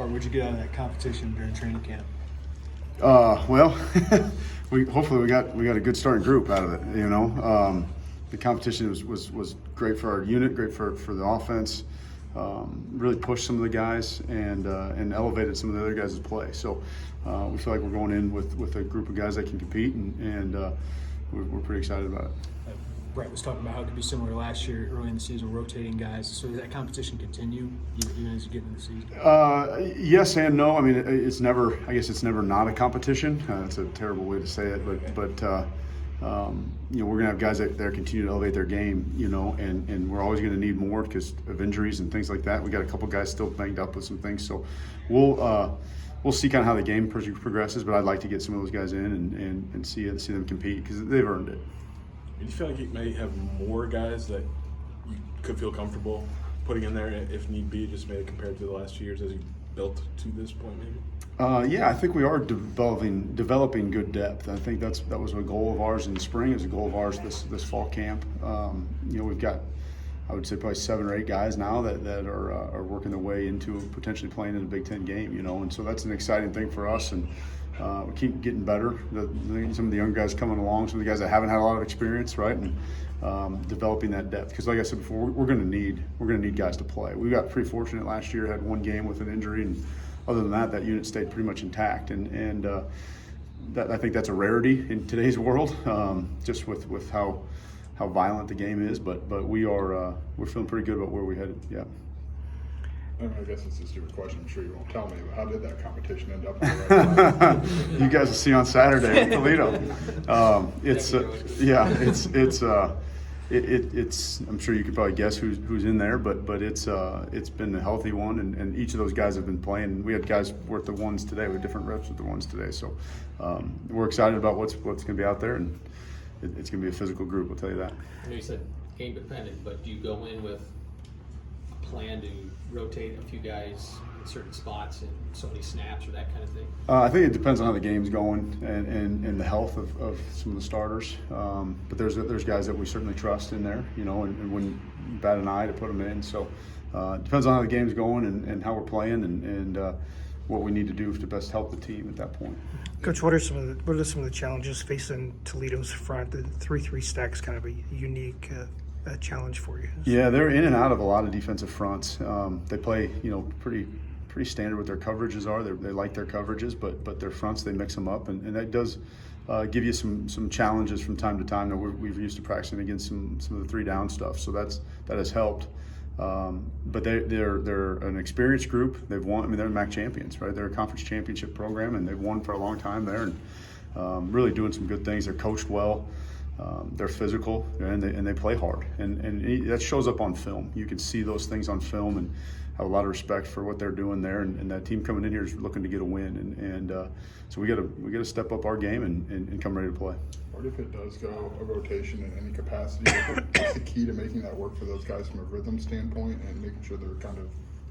Bart, what'd you get out of that competition during training camp? Well, hopefully we got a good starting group out of it. The competition was great for our unit, great for the offense. Really pushed some of the guys and elevated some of the other guys' play. So we feel like we're going in with a group of guys that can compete, and we're pretty excited about it. Brett was talking about how it could be similar last year, early in the season, rotating guys. So does that competition continue even as you get into the season? Yes and no. I mean, it's never not a competition. It's a terrible way to say it, but we're gonna have guys that continue to elevate their game, and we're always gonna need more because of injuries and things like that. We got a couple guys still banged up with some things, so we'll see kind of how the game progresses. But I'd like to get some of those guys in and see them compete because they've earned it. Do you feel like you may have more guys that you could feel comfortable putting in there if need be, just maybe compared to the last 2 years as you built to this point, maybe? Yeah, I think we are developing good depth. I think that was a goal of ours in the spring. It was a goal of ours this fall camp. We've got, I would say, probably 7 or 8 guys now that are working their way into potentially playing in a Big Ten game. And so that's an exciting thing for us. And we keep getting better. Some of the young guys coming along, some of the guys that haven't had a lot of experience, right, and developing that depth. Because, like I said before, we're going to need guys to play. We got pretty fortunate last year, had 1 game with an injury, and other than that unit stayed pretty much intact. And I think that's a rarity in today's world, just with how violent the game is. But we're feeling pretty good about where we headed. Yeah. I guess it's a stupid question. I'm sure you won't tell me, but how did that competition end up in the right spot? You guys will see on Saturday in Toledo. It's. I'm sure you could probably guess who's in there, but it's been a healthy one, and each of those guys have been playing. We had guys worth the ones today. We had different reps with the ones today, so we're excited about what's going to be out there, and it's going to be a physical group. I'll tell you that. I know you said game dependent, but do you go in with a plan to rotate a few guys in certain spots and so many snaps or that kind of thing? I think it depends on how the game's going and the health of some of the starters. But there's guys that we certainly trust in there, and wouldn't bat an eye to put them in. So it depends on how the game's going and how we're playing and what we need to do to best help the team at that point. Coach, what are some of the challenges facing Toledo's front? The 3-3 stack's kind of a unique challenge for you. Yeah, they're in and out of a lot of defensive fronts. They play, pretty standard what their coverages are. They like their coverages, but their fronts, they mix them up, and that does give you some challenges from time to time. Now we've used to practicing against some of the 3-down stuff, so that has helped. But they're an experienced group. They've won. I mean, they're MAC champions, right? They're a conference championship program, and they've won for a long time there, and really doing some good things. They're coached well. They're physical, and they play hard, and that shows up on film. You can see those things on film and have a lot of respect for what they're doing there. And that team coming in here is looking to get a win, and so we got to step up our game and come ready to play. Or if it does go a rotation in any capacity, what's the key to making that work for those guys from a rhythm standpoint and making sure they're kind of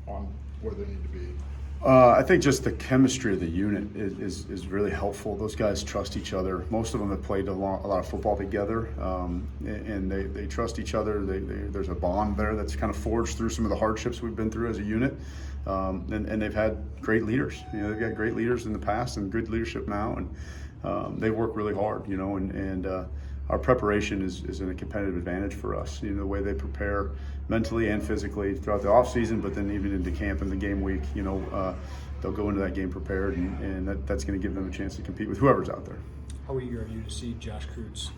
on where they need to be? I think just the chemistry of the unit is really helpful. Those guys trust each other. Most of them have played a lot of football together, and they trust each other. There's a bond there that's kind of forged through some of the hardships we've been through as a unit, and they've had great leaders. They've got great leaders in the past and good leadership now, and they work really hard. And our preparation is a competitive advantage for us. The way they prepare mentally and physically throughout the off season, but then even into camp and the game week, they'll go into that game prepared, and that's going to give them a chance to compete with whoever's out there. How eager are you to see Josh Kreutz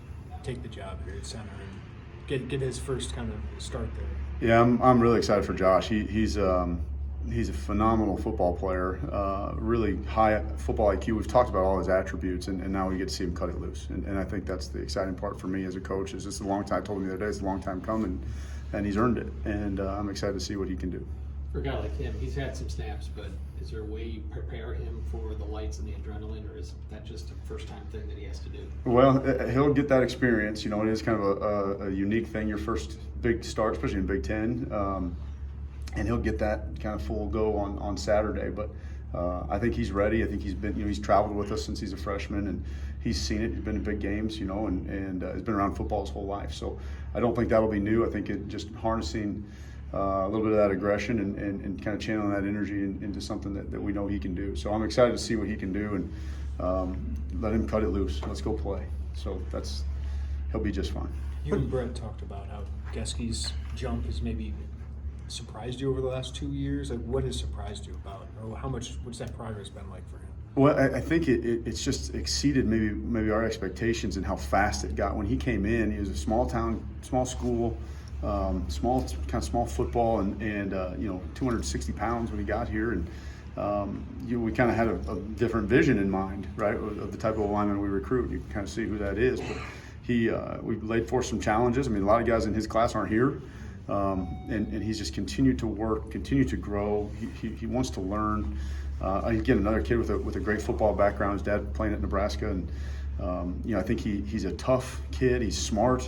take the job here at center and get his first kind of start there? Yeah, I'm really excited for Josh. He's a phenomenal football player, really high football IQ. We've talked about all his attributes, and now we get to see him cut it loose. And I think that's the exciting part for me as a coach. Is just a long time. I told him the other day, it's a long time coming, and he's earned it. And I'm excited to see what he can do. For a guy like him, he's had some snaps, but is there a way you prepare him for the lights and the adrenaline, or is that just a first-time thing that he has to do? Well, he'll get that experience. It is kind of a unique thing, your first big start, especially in Big Ten. And he'll get that kind of full go on Saturday. But I think he's ready. I think he's been, he's traveled with us since he's a freshman, and he's seen it. He's been in big games, and has been around football his whole life. So I don't think that'll be new. I think it just harnessing a little bit of that aggression and kind of channeling that energy into something that we know he can do. So I'm excited to see what he can do and let him cut it loose. Let's go play. So he'll be just fine. You and Brett talked about how Gesicki's jump has maybe surprised you over the last 2 years. Like, what has surprised you about, or what's that progress been like for him? Well, I think it's just exceeded maybe our expectations and how fast it got. When he came in, he was a small town, small school, small football, and 260 pounds when he got here, and we kind of had a different vision in mind, right, of the type of lineman we recruit. You can kind of see who that is, but we laid forth some challenges. I mean, a lot of guys in his class aren't here, and he's just continued to work, continued to grow. He wants to learn. Again, another kid with a great football background. His dad playing at Nebraska, and I think he's a tough kid. He's smart,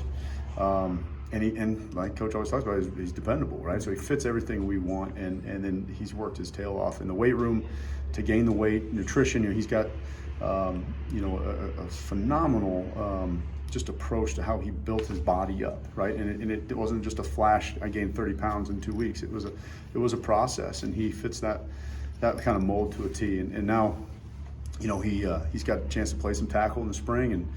and like Coach always talks about, he's dependable, right? So he fits everything we want, and then he's worked his tail off in the weight room to gain the weight, nutrition. He's got a phenomenal just approach to how he built his body up, right? And it wasn't just a flash. I gained 30 pounds in 2 weeks. It was a process, and he fits that kind of mold to a T. And now, he's got a chance to play some tackle in the spring, and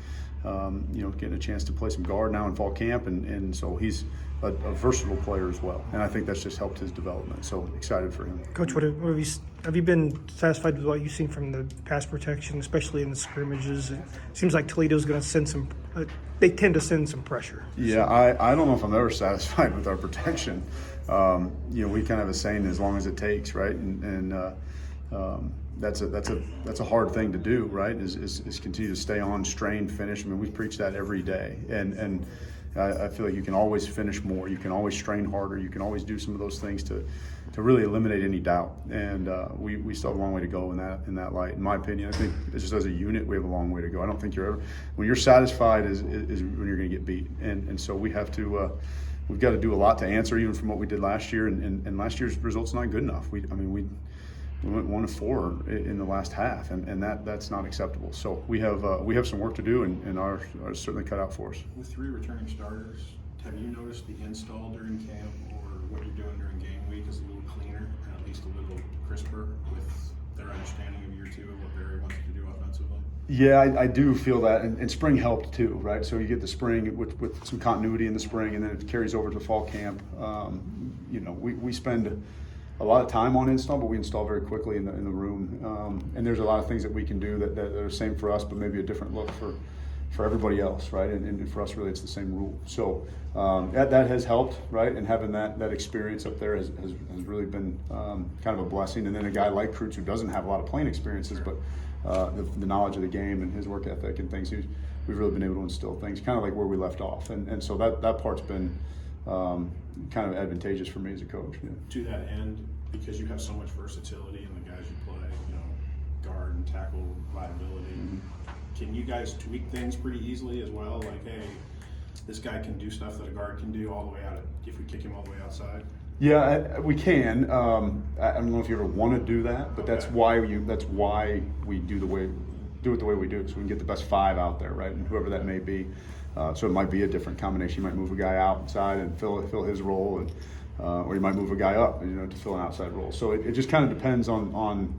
getting a chance to play some guard now in fall camp, and so he's a versatile player as well. And I think that's just helped his development. So excited for him. Coach, have you been satisfied with what you've seen from the pass protection, especially in the scrimmages? It seems like Toledo's going to send some. They tend to send some pressure. Yeah, I don't know if I'm ever satisfied with our protection. We kind of have a saying, as long as it takes, right? And that's a hard thing to do, right? Is continue to stay on, strain, finish. I mean, we preach that every day, and I feel like you can always finish more, you can always strain harder, you can always do some of those things to really eliminate any doubt. And we still have a long way to go in that light. In my opinion, I think just as a unit, we have a long way to go. I don't think when you're satisfied is when you're going to get beat, and so we have to. We've got to do a lot to answer, even from what we did last year, and last year's results not good enough. We went 1-4 in the last half, and that's not acceptable. So we have some work to do, and are certainly cut out for us. With 3 returning starters, have you noticed the install during camp or what you're doing during game week is a little cleaner and at least a little crisper with their understanding of year 2 and what Barry wants to do offensively? Yeah, I do feel that, and spring helped too, right? So you get the spring with some continuity in the spring, and then it carries over to fall camp. We spend a lot of time on install, but we install very quickly in the room. And there's a lot of things that we can do that are the same for us, but maybe a different look for everybody else, right? And for us, really, it's the same rule. So that has helped, right? And having that experience up there has really been kind of a blessing. And then a guy like Krutz, who doesn't have a lot of playing experiences, but the knowledge of the game and his work ethic and things, we've really been able to instill things kind of like where we left off. And so that part's been kind of advantageous for me as a coach. Yeah. To that end, because you have so much versatility in the guys you play, guard and tackle liability, can you guys tweak things pretty easily as well? Like, hey, this guy can do stuff that a guard can do all the way out if we kick him all the way outside? Yeah, we can. I don't know if you ever want to do that, but that's why we do it the way we do, so we can get the best 5 out there, right? And whoever that may be. So it might be a different combination. You might move a guy outside and fill his role, and or you might move a guy up, to fill an outside role. So it just kind of depends on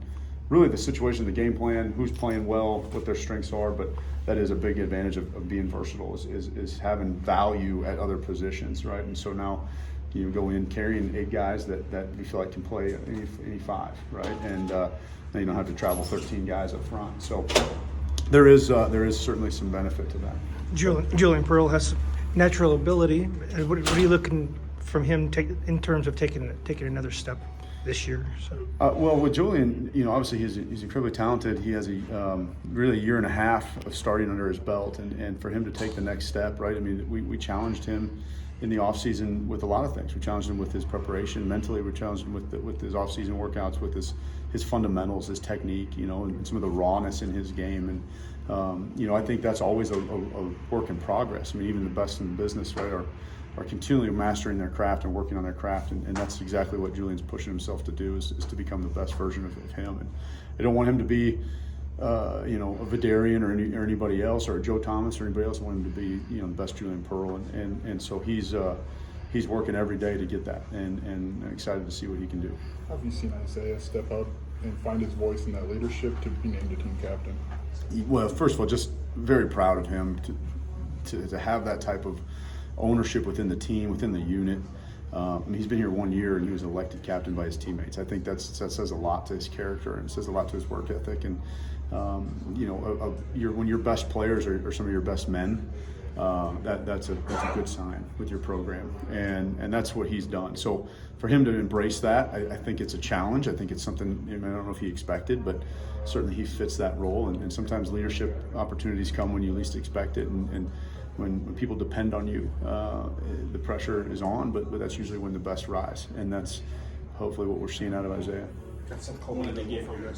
really the situation, the game plan, who's playing well, what their strengths are. But that is a big advantage of being versatile is having value at other positions, right? And so now you go in carrying 8 guys that you feel like can play any 5, right? And now you don't have to travel 13 guys up front. So there is certainly some benefit to that. Julian Pearl has natural ability. What are you looking from him in terms of taking another step this year? So. Well, with Julian, obviously he's incredibly talented. He has really a year and a half of starting under his belt, and for him to take the next step, right? I mean, we challenged him in the offseason with a lot of things. We challenged him with his preparation mentally. We challenged him with his offseason workouts, with his fundamentals, his technique, and some of the rawness in his game. And I think that's always a work in progress. I mean, even the best in the business, right, are continually mastering their craft and working on their craft, and that's exactly what Julian's pushing himself to do is to become the best version of him. And I don't want him to be a Vidarian or anybody else, or a Joe Thomas or anybody else. I want him to be the best Julian Pearl, and so he's he's working every day to get that, and I'm excited to see what he can do. How have you seen Isaiah step up and find his voice in that leadership to be named a team captain? Well, first of all, just very proud of him to have that type of ownership within the team, within the unit. I mean, he's been here 1 year and he was elected captain by his teammates. I think that says a lot to his character and says a lot to his work ethic. And when your best players are some of your best men, that's a good sign with your program, and that's what he's done. So for him to embrace that, I think it's a challenge. I think it's something, I don't know if he expected, but certainly he fits that role. And sometimes leadership opportunities come when you least expect it, and when people depend on you, the pressure is on. But that's usually when the best rise, and that's hopefully what we're seeing out of Isaiah. What did they get for you?